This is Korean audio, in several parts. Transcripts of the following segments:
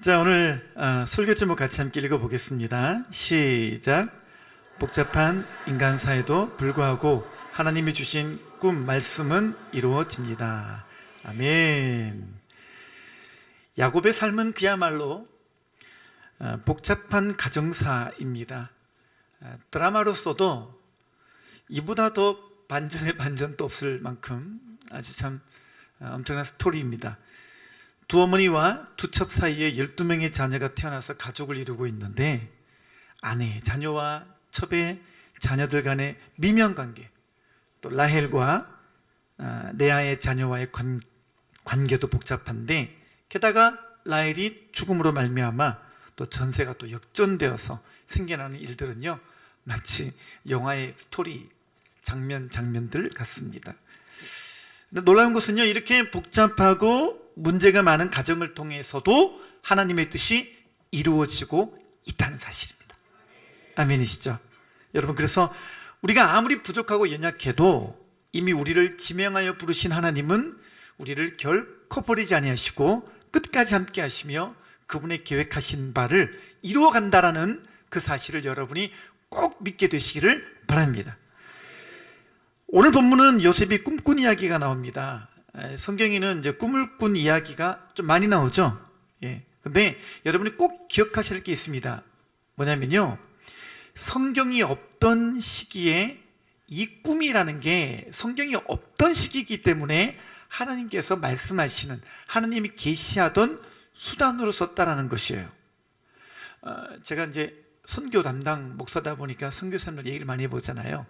자, 오늘 설교 제목 같이 함께 읽어보겠습니다. 시작. 복잡한 인간 사회도 불구하고 하나님이 주신 꿈, 말씀은 이루어집니다. 아멘. 야곱의 삶은 그야말로 복잡한 가정사입니다. 드라마로서도 이보다 더 반전의 반전도 없을 만큼 아주 참 엄청난 스토리입니다. 두 어머니와 두 첩 사이에 12명의 자녀가 태어나서 가족을 이루고 있는데 아내, 자녀와 첩의 자녀들 간의 미묘한 관계, 또 라헬과 레아의 자녀와의 관계도 복잡한데 게다가 라헬이 죽음으로 말미암아 또 전세가 또 역전되어서 생겨나는 일들은요 마치 영화의 스토리 장면들 같습니다. 근데 놀라운 것은요, 이렇게 복잡하고 문제가 많은 가정을 통해서도 하나님의 뜻이 이루어지고 있다는 사실입니다. 아멘이시죠? 여러분, 그래서 우리가 아무리 부족하고 연약해도 이미 우리를 지명하여 부르신 하나님은 우리를 결코 버리지 아니하시고 끝까지 함께 하시며 그분의 계획하신 바를 이루어 간다라는 그 사실을 여러분이 꼭 믿게 되시기를 바랍니다. 오늘 본문은 요셉이 꿈꾼 이야기가 나옵니다. 성경에는 이제 꿈을 꾼 이야기가 좀 많이 나오죠. 근데 여러분이 꼭 기억하실 게 있습니다. 뭐냐면요, 성경이 없던 시기에 이 꿈이라는 게 성경이 없던 시기이기 때문에 하나님께서 말씀하시는, 하나님이 계시하던 수단으로 썼다라는 것이에요. 제가 이제 선교 담당 목사다 보니까 선교사님들 얘기를 많이 해보잖아요.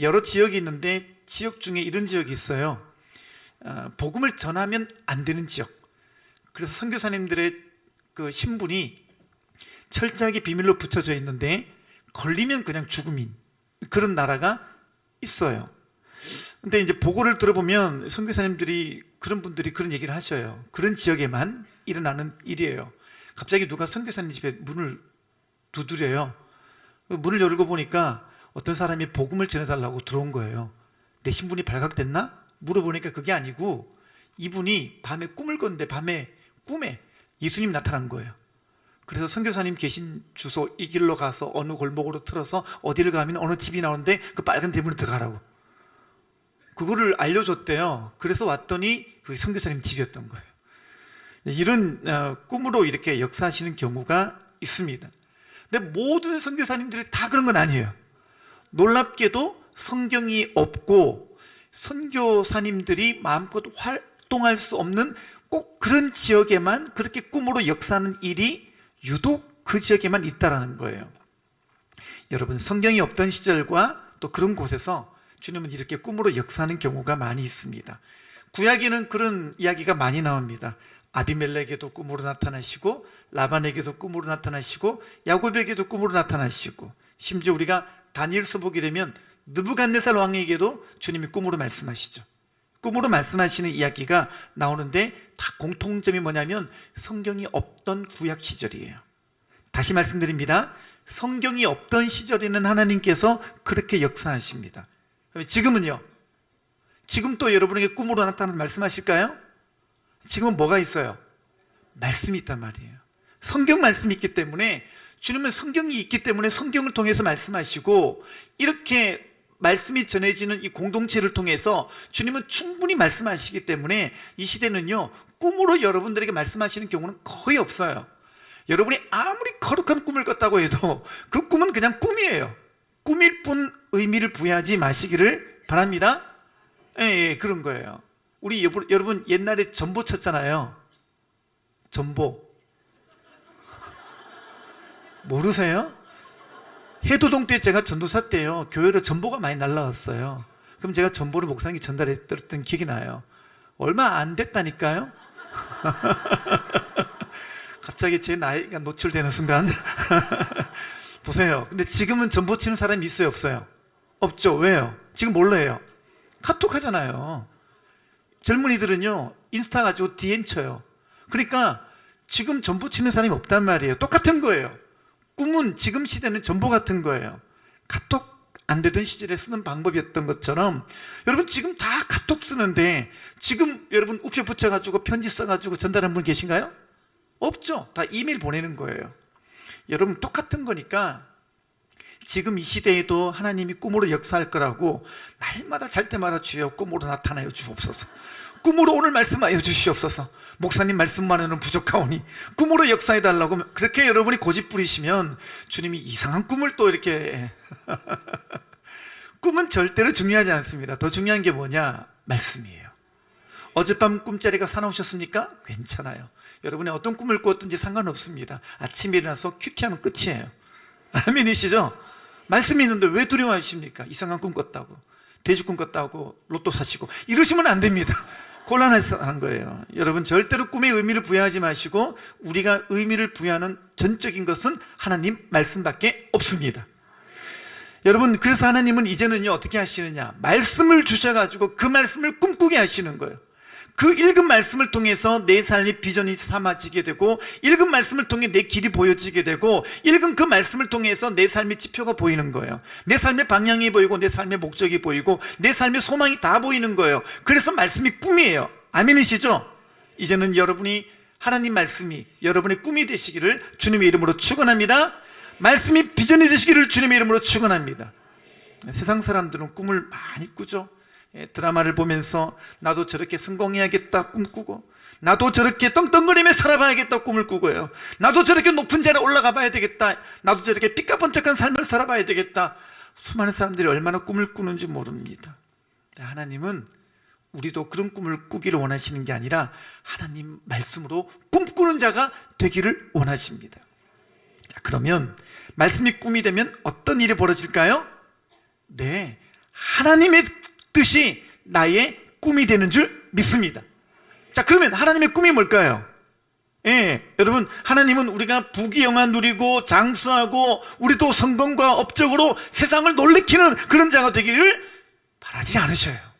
여러 지역이 있는데 지역 중에 이런 지역이 있어요. 복음을 전하면 안 되는 지역. 그래서 선교사님들의 그 신분이 철저하게 비밀로 붙여져 있는데 걸리면 그냥 죽음인 그런 나라가 있어요. 근데 이제 보고를 들어보면 선교사님들이, 그런 분들이 그런 얘기를 하셔요. 그런 지역에만 일어나는 일이에요. 갑자기 누가 선교사님 집에 문을 두드려요. 문을 열고 보니까 어떤 사람이 복음을 전해달라고 들어온 거예요. 내 신분이 발각됐나? 물어보니까 그게 아니고 이분이 밤에 꿈을 꿨는데 밤에 꿈에 예수님 나타난 거예요. 그래서 선교사님 계신 주소 이 길로 가서 어느 골목으로 틀어서 어디를 가면 어느 집이 나오는데 그 빨간 대문으로 들어가라고 그거를 알려줬대요. 그래서 왔더니 그 선교사님 집이었던 거예요. 이런 꿈으로 이렇게 역사하시는 경우가 있습니다. 근데 모든 선교사님들이 다 그런 건 아니에요. 놀랍게도 성경이 없고 선교사님들이 마음껏 활동할 수 없는 꼭 그런 지역에만 그렇게 꿈으로 역사하는 일이 유독 그 지역에만 있다라는 거예요. 여러분, 성경이 없던 시절과 또 그런 곳에서 주님은 이렇게 꿈으로 역사하는 경우가 많이 있습니다. 구약에는 그런 이야기가 많이 나옵니다. 아비멜렉에게도 꿈으로 나타나시고 라반에게도 꿈으로 나타나시고 야곱에게도 꿈으로 나타나시고 심지어 우리가 다니엘서 보게 되면 느부갓네살 왕에게도 주님이 꿈으로 말씀하시죠. 꿈으로 말씀하시는 이야기가 나오는데 다 공통점이 뭐냐면 성경이 없던 구약 시절이에요. 다시 말씀드립니다. 성경이 없던 시절에는 하나님께서 그렇게 역사하십니다. 지금은요? 지금 또 여러분에게 꿈으로 나타나서 말씀하실까요? 지금은 뭐가 있어요? 말씀이 있단 말이에요. 성경 말씀이 있기 때문에, 주님은 성경이 있기 때문에 성경을 통해서 말씀하시고, 이렇게 말씀이 전해지는 이 공동체를 통해서 주님은 충분히 말씀하시기 때문에 이 시대는요, 꿈으로 여러분들에게 말씀하시는 경우는 거의 없어요. 여러분이 아무리 거룩한 꿈을 꿨다고 해도 그 꿈은 그냥 꿈이에요. 꿈일 뿐 의미를 부여하지 마시기를 바랍니다. 예, 그런 거예요. 우리 여러분 옛날에 전보 쳤잖아요. 전보 모르세요? 해도동 때 제가 전도사 때요, 교회로 전보가 많이 날라왔어요. 그럼 제가 전보를 목사님께 전달했던 기억이 나요. 얼마 안 됐다니까요. 갑자기 제 나이가 노출되는 순간 보세요. 근데 지금은 전보 치는 사람이 있어요, 없어요? 없죠. 왜요? 지금 뭘로 해요? 카톡 하잖아요. 젊은이들은요 인스타 가지고 DM 쳐요. 그러니까 지금 전보 치는 사람이 없단 말이에요. 똑같은 거예요. 꿈은 지금 시대는 전보 같은 거예요. 카톡 안 되던 시절에 쓰는 방법이었던 것처럼 여러분 지금 다 카톡 쓰는데 지금 여러분 우표 붙여가지고 편지 써가지고 전달한 분 계신가요? 없죠. 다 이메일 보내는 거예요. 여러분 똑같은 거니까 지금 이 시대에도 하나님이 꿈으로 역사할 거라고 날마다 잘 때마다 주여 꿈으로 나타나여 주옵소서, 꿈으로 오늘 말씀하여 주시옵소서, 목사님 말씀만으로는 부족하오니 꿈으로 역사해 달라고 그렇게 여러분이 고집 부리시면 주님이 이상한 꿈을 또 이렇게 꿈은 절대로 중요하지 않습니다. 더 중요한 게 뭐냐? 말씀이에요. 어젯밤 꿈자리가 사나우셨습니까? 괜찮아요. 여러분이 어떤 꿈을 꿨든지 상관없습니다. 아침에 일어나서 큐티하면 끝이에요. 아멘이시죠? 말씀이 있는데 왜 두려워하십니까? 이상한 꿈 꿨다고, 돼지 꿈 꿨다고 로또 사시고 이러시면 안 됩니다. 곤란해서 하는 거예요. 여러분 절대로 꿈에 의미를 부여하지 마시고, 우리가 의미를 부여하는 전적인 것은 하나님 말씀밖에 없습니다. 여러분 그래서 하나님은 이제는요 어떻게 하시느냐, 말씀을 주셔가지고 그 말씀을 꿈꾸게 하시는 거예요. 그 읽은 말씀을 통해서 내 삶의 비전이 삼아지게 되고, 읽은 말씀을 통해 내 길이 보여지게 되고, 읽은 그 말씀을 통해서 내 삶의 지표가 보이는 거예요. 내 삶의 방향이 보이고, 내 삶의 목적이 보이고, 내 삶의 소망이 다 보이는 거예요. 그래서 말씀이 꿈이에요. 아멘이시죠? 이제는 여러분이 하나님 말씀이 여러분의 꿈이 되시기를 주님의 이름으로 축원합니다. 말씀이 비전이 되시기를 주님의 이름으로 축원합니다. 세상 사람들은 꿈을 많이 꾸죠. 드라마를 보면서 나도 저렇게 성공해야겠다 꿈꾸고, 나도 저렇게 떵떵거리며 살아봐야겠다 꿈을 꾸고요, 나도 저렇게 높은 자리에 올라가 봐야 되겠다, 나도 저렇게 삐까번쩍한 삶을 살아봐야 되겠다. 수많은 사람들이 얼마나 꿈을 꾸는지 모릅니다. 하나님은 우리도 그런 꿈을 꾸기를 원하시는 게 아니라 하나님 말씀으로 꿈꾸는 자가 되기를 원하십니다. 자, 그러면 말씀이 꿈이 되면 어떤 일이 벌어질까요? 네, 하나님의 뜻이 나의 꿈이 되는 줄 믿습니다. 자, 그러면 하나님의 꿈이 뭘까요? 여러분 하나님은 우리가 부귀영화 누리고 장수하고 우리도 성공과 업적으로 세상을 놀래키는 그런 자가 되기를 바라지 않으셔요.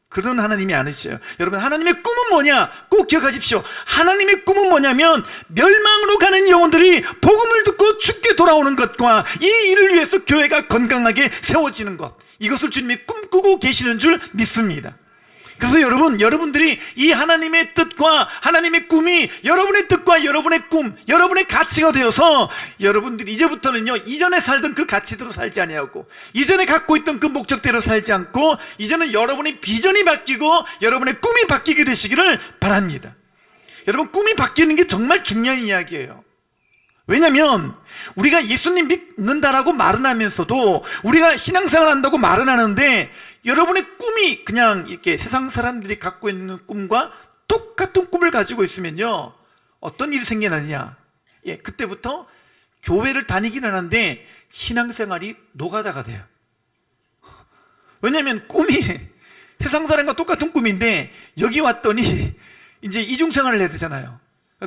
그런 하나님이 아니셔요. 여러분 하나님의 꿈은 뭐냐? 꼭 기억하십시오. 하나님의 꿈은 뭐냐면 멸망으로 가는 영혼들이 복음을 듣고 죽게 돌아오는 것과 이 일을 위해서 교회가 건강하게 세워지는 것, 이것을 주님이 꿈꾸고 계시는 줄 믿습니다. 그래서 여러분들이 이 하나님의 뜻과 하나님의 꿈이 여러분의 뜻과 여러분의 꿈, 여러분의 가치가 되어서 여러분들이 이제부터는요 이전에 살던 그 가치대로 살지 아니하고, 이전에 갖고 있던 그 목적대로 살지 않고, 이제는 여러분의 비전이 바뀌고 여러분의 꿈이 바뀌게 되시기를 바랍니다. 여러분 꿈이 바뀌는 게 정말 중요한 이야기예요. 왜냐하면 우리가 예수님 믿는다라고 말은 하면서도, 우리가 신앙생활 한다고 말은 하는데, 여러분의 꿈이 그냥 이렇게 세상 사람들이 갖고 있는 꿈과 똑같은 꿈을 가지고 있으면요 어떤 일이 생겨나느냐, 그때부터 교회를 다니기는 하는데 신앙생활이 노가다가 돼요. 왜냐하면 꿈이 세상 사람과 똑같은 꿈인데 여기 왔더니 이제 이중생활을 해야 되잖아요.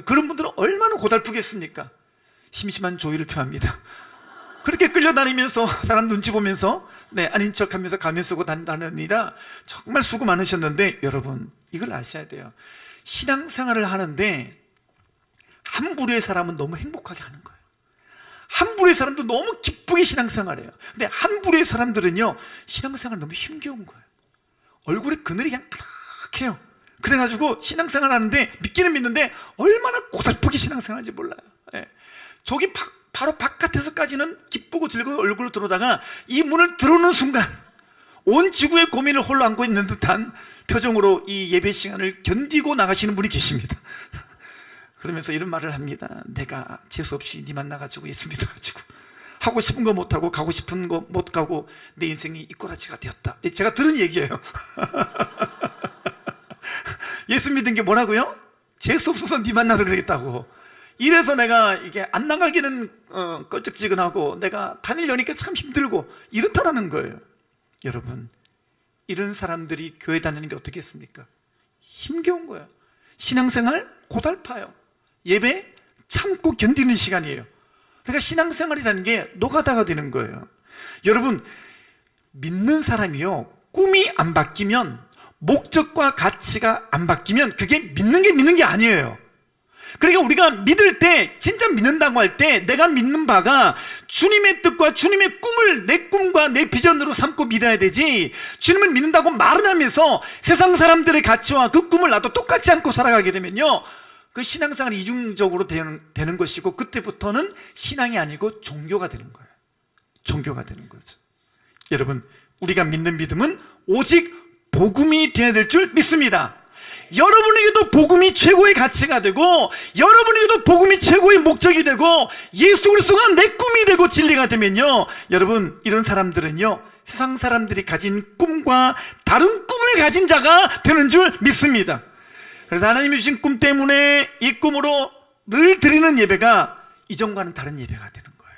그런 분들은 얼마나 고달프겠습니까? 심심한 조의를 표합니다. 그렇게 끌려다니면서 사람 눈치 보면서 아닌 척하면서 가면 쓰고 다니느라 정말 수고 많으셨는데, 여러분 이걸 아셔야 돼요. 신앙생활을 하는데 한 부류의 사람은 너무 행복하게 하는 거예요. 한 부류의 사람도 너무 기쁘게 신앙생활해요. 근데 한 부류의 사람들은요 신앙생활 너무 힘겨운 거예요. 얼굴에 그늘이 그냥 가득해요. 그래가지고 신앙생활 하는데 믿기는 믿는데 얼마나 고달프게 신앙생활하는지 몰라요. 저기 바로 바깥에서까지는 기쁘고 즐거운 얼굴로 들어오다가 이 문을 들어오는 순간 온 지구의 고민을 홀로 안고 있는 듯한 표정으로 이 예배 시간을 견디고 나가시는 분이 계십니다. 그러면서 이런 말을 합니다. 내가 재수없이 네 만나가지고 예수 믿어가지고 하고 싶은 거 못하고 가고 싶은 거 못 가고 내 인생이 이꼬라지가 되었다. 제가 들은 얘기예요. 예수 믿은 게 뭐라고요? 재수 없어서 네 만나서 그러겠다고. 이래서 내가 이게 안 나가기는 껄쩍지근하고 내가 다니려니까 참 힘들고 이렇다라는 거예요. 여러분 이런 사람들이 교회 다니는 게 어떻겠습니까? 힘겨운 거예요. 신앙생활 고달파요. 예배 참고 견디는 시간이에요. 그러니까 신앙생활이라는 게 노가다가 되는 거예요. 여러분 믿는 사람이요 꿈이 안 바뀌면, 목적과 가치가 안 바뀌면 그게 믿는 게 아니에요. 그러니까 우리가 믿을 때, 진짜 믿는다고 할 때 내가 믿는 바가 주님의 뜻과 주님의 꿈을 내 꿈과 내 비전으로 삼고 믿어야 되지, 주님을 믿는다고 말은 하면서 세상 사람들의 가치와 그 꿈을 나도 똑같이 안고 살아가게 되면요 그 신앙생활이 이중적으로 되는 것이고, 그때부터는 신앙이 아니고 종교가 되는 거예요. 종교가 되는 거죠. 여러분, 우리가 믿는 믿음은 오직 복음이 되어야 될 줄 믿습니다. 여러분에게도 복음이 최고의 가치가 되고, 여러분에게도 복음이 최고의 목적이 되고, 예수 그리스도가 내 꿈이 되고 진리가 되면요, 여러분, 이런 사람들은요, 세상 사람들이 가진 꿈과 다른 꿈을 가진 자가 되는 줄 믿습니다. 그래서 하나님이 주신 꿈 때문에 이 꿈으로 늘 드리는 예배가 이전과는 다른 예배가 되는 거예요.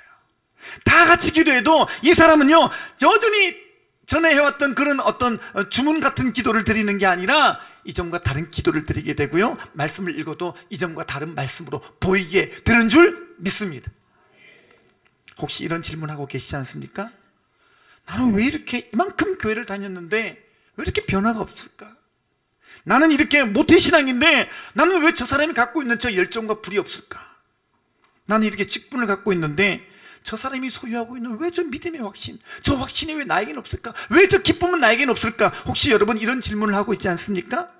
다 같이 기도해도 이 사람은요, 여전히 전에 해왔던 그런 어떤 주문 같은 기도를 드리는 게 아니라 이전과 다른 기도를 드리게 되고요, 말씀을 읽어도 이전과 다른 말씀으로 보이게 되는 줄 믿습니다. 혹시 이런 질문하고 계시지 않습니까? 나는 왜 이렇게 이만큼 교회를 다녔는데 왜 이렇게 변화가 없을까? 나는 이렇게 모태신앙인데 나는 왜 저 사람이 갖고 있는 저 열정과 불이 없을까? 나는 이렇게 직분을 갖고 있는데 저 사람이 소유하고 있는 왜 저 믿음의 확신, 저 확신이 왜 나에게는 없을까? 왜 저 기쁨은 나에게는 없을까? 혹시 여러분 이런 질문을 하고 있지 않습니까?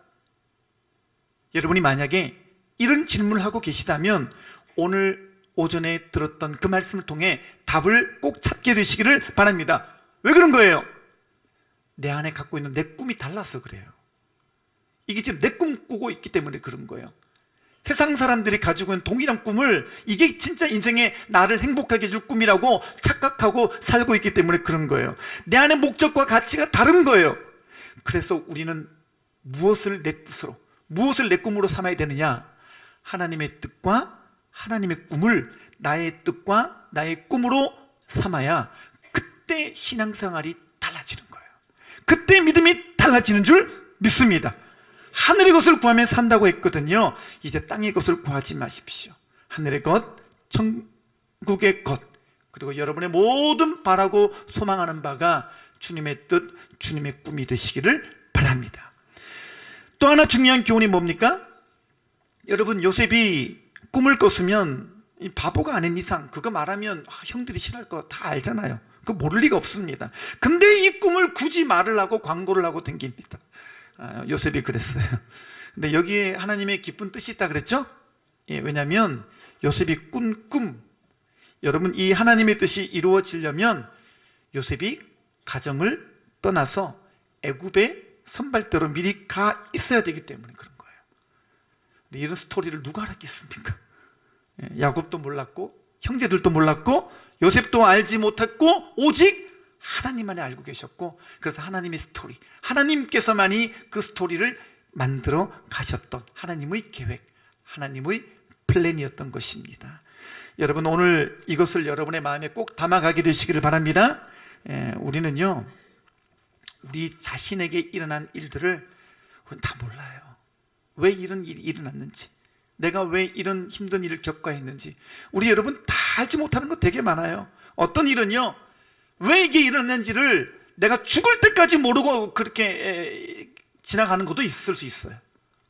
여러분이 만약에 이런 질문을 하고 계시다면 오늘 오전에 들었던 그 말씀을 통해 답을 꼭 찾게 되시기를 바랍니다. 왜 그런 거예요? 내 안에 갖고 있는 내 꿈이 달라서 그래요. 이게 지금 내 꿈 꾸고 있기 때문에 그런 거예요. 세상 사람들이 가지고 있는 동일한 꿈을, 이게 진짜 인생에 나를 행복하게 해줄 꿈이라고 착각하고 살고 있기 때문에 그런 거예요. 내 안의 목적과 가치가 다른 거예요. 그래서 우리는 무엇을 내 뜻으로, 무엇을 내 꿈으로 삼아야 되느냐? 하나님의 뜻과 하나님의 꿈을 나의 뜻과 나의 꿈으로 삼아야 그때 신앙생활이 달라지는 거예요. 그때 믿음이 달라지는 줄 믿습니다. 하늘의 것을 구하면 산다고 했거든요. 이제 땅의 것을 구하지 마십시오. 하늘의 것, 천국의 것, 그리고 여러분의 모든 바라고 소망하는 바가 주님의 뜻, 주님의 꿈이 되시기를 바랍니다. 또 하나 중요한 교훈이 뭡니까? 여러분, 요셉이 꿈을 꿨으면 바보가 아닌 이상 그거 말하면 형들이 싫어할 거 다 알잖아요. 그거 모를 리가 없습니다. 근데 이 꿈을 굳이 말을 하고 광고를 하고 댕깁니다. 요셉이 그랬어요. 근데 여기에 하나님의 깊은 뜻이 있다 그랬죠? 예, 왜냐하면 요셉이 꾼 꿈, 여러분, 이 하나님의 뜻이 이루어지려면 요셉이 가정을 떠나서 애굽의 선발대로 미리 가 있어야 되기 때문에 그런 거예요. 근데 이런 스토리를 누가 알았겠습니까? 예, 야곱도 몰랐고 형제들도 몰랐고 요셉도 알지 못했고 오직 하나님만이 알고 계셨고, 그래서 하나님의 스토리, 하나님께서만이 그 스토리를 만들어 가셨던 하나님의 계획, 하나님의 플랜이었던 것입니다. 여러분, 오늘 이것을 여러분의 마음에 꼭 담아가게 되시기를 바랍니다. 우리는요, 우리 자신에게 일어난 일들을 우리는 다 몰라요. 왜 이런 일이 일어났는지, 내가 왜 이런 힘든 일을 겪어야 했는지 우리 여러분 다 알지 못하는 거 되게 많아요. 어떤 일은요, 왜 이게 일어났는지를 내가 죽을 때까지 모르고 그렇게 지나가는 것도 있을 수 있어요.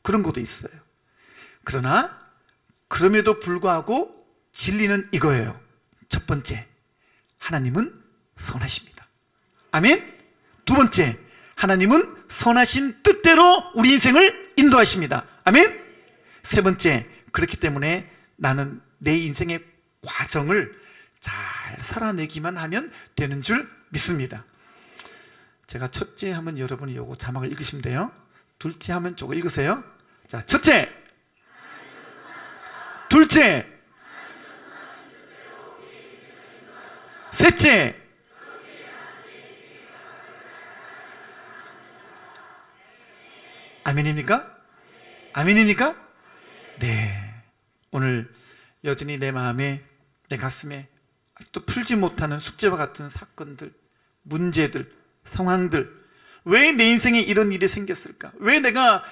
그런 것도 있어요. 그러나 그럼에도 불구하고 진리는 이거예요. 첫 번째, 하나님은 선하십니다. 아멘. 두 번째, 하나님은 선하신 뜻대로 우리 인생을 인도하십니다. 아멘. 세 번째, 그렇기 때문에 나는 내 인생의 과정을 잘 살아내기만 하면 되는 줄 믿습니다. 제가 첫째 하면 여러분이 요거 자막을 읽으시면 돼요. 둘째 하면 저거 읽으세요. 자, 첫째, 둘째, 셋째, 아멘입니까? 아멘입니까? 네. 오늘 여전히 내 마음에, 내 가슴에 또 풀지 못하는 숙제와 같은 사건들, 문제들, 상황들, 왜 내 인생에 이런 일이 생겼을까? 왜 내가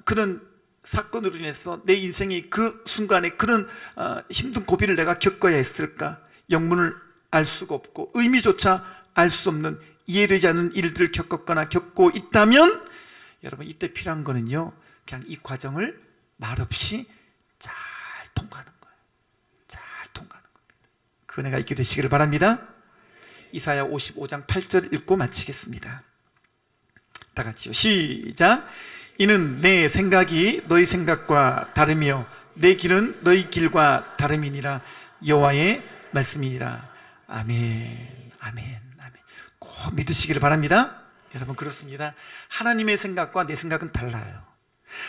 그런 사건으로 인해서 내 인생이 그 순간에 그런 힘든 고비를 내가 겪어야 했을까? 영문을 알 수가 없고 의미조차 알 수 없는, 이해되지 않는 일들을 겪었거나 겪고 있다면 여러분, 이때 필요한 거는요, 그냥 이 과정을 말없이 잘 통과하는 거예요. 잘 통과하는 겁니다. 그 은혜가 있게 되시기를 바랍니다. 이사야 55장 8절 읽고 마치겠습니다. 다 같이요. 시작. 이는 내 생각이 너희 생각과 다르며 내 길은 너희 길과 다름이니라. 여호와의 말씀이니라. 아멘, 아멘, 아멘. 꼭 믿으시기를 바랍니다. 여러분, 그렇습니다. 하나님의 생각과 내 생각은 달라요.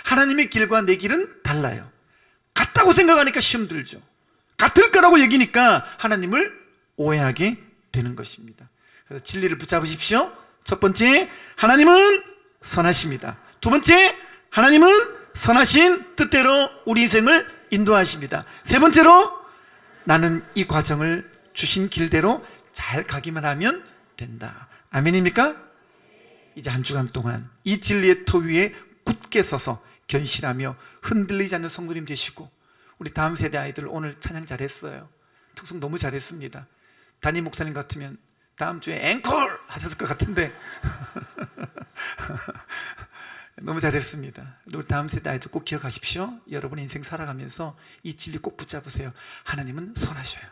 하나님의 길과 내 길은 달라요. 같다고 생각하니까 시험 들죠. 같을 거라고 여기니까 하나님을 오해하게 되는 것입니다. 그래서 진리를 붙잡으십시오. 첫 번째, 하나님은 선하십니다. 두 번째, 하나님은 선하신 뜻대로 우리 인생을 인도하십니다. 세 번째로, 나는 이 과정을 주신 길대로 잘 가기만 하면 된다. 아멘입니까? 이제 한 주간 동안 이 진리의 터 위에 굳게 서서 견실하며 흔들리지 않는 성도님 되시고, 우리 다음 세대 아이들 오늘 찬양 잘했어요. 특성 너무 잘했습니다. 담임 목사님 같으면 다음 주에 앵콜 하셨을 것 같은데 너무 잘했습니다. 우리 다음 세대 아이들 꼭 기억하십시오. 여러분 인생 살아가면서 이 진리 꼭 붙잡으세요. 하나님은 선하셔요.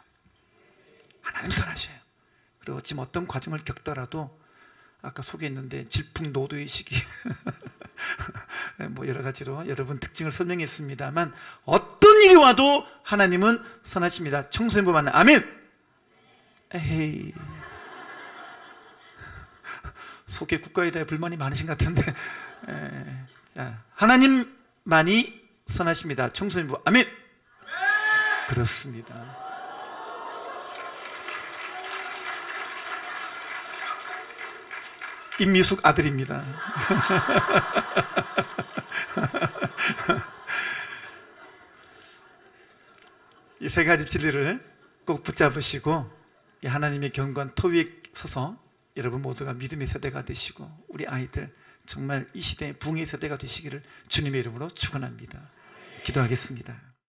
하나님 선하셔요. 그리고 지금 어떤 과정을 겪더라도, 아까 소개했는데 질풍노도의 시기 뭐 여러 가지로 여러분 특징을 설명했습니다만, 어떤 일이 와도 하나님은 선하십니다. 청소년부 만나 아멘. 에헤이, 속에 국가에 대해 불만이 많으신 것 같은데 자, 하나님만이 선하십니다. 청소년부 아멘. 그렇습니다. 임미숙 아들입니다. 이 세 가지 진리를 꼭 붙잡으시고, 이 하나님의 견고한 터 위에 서서 여러분 모두가 믿음의 세대가 되시고, 우리 아이들 정말 이 시대의 붕의 세대가 되시기를 주님의 이름으로 축원합니다. 기도하겠습니다.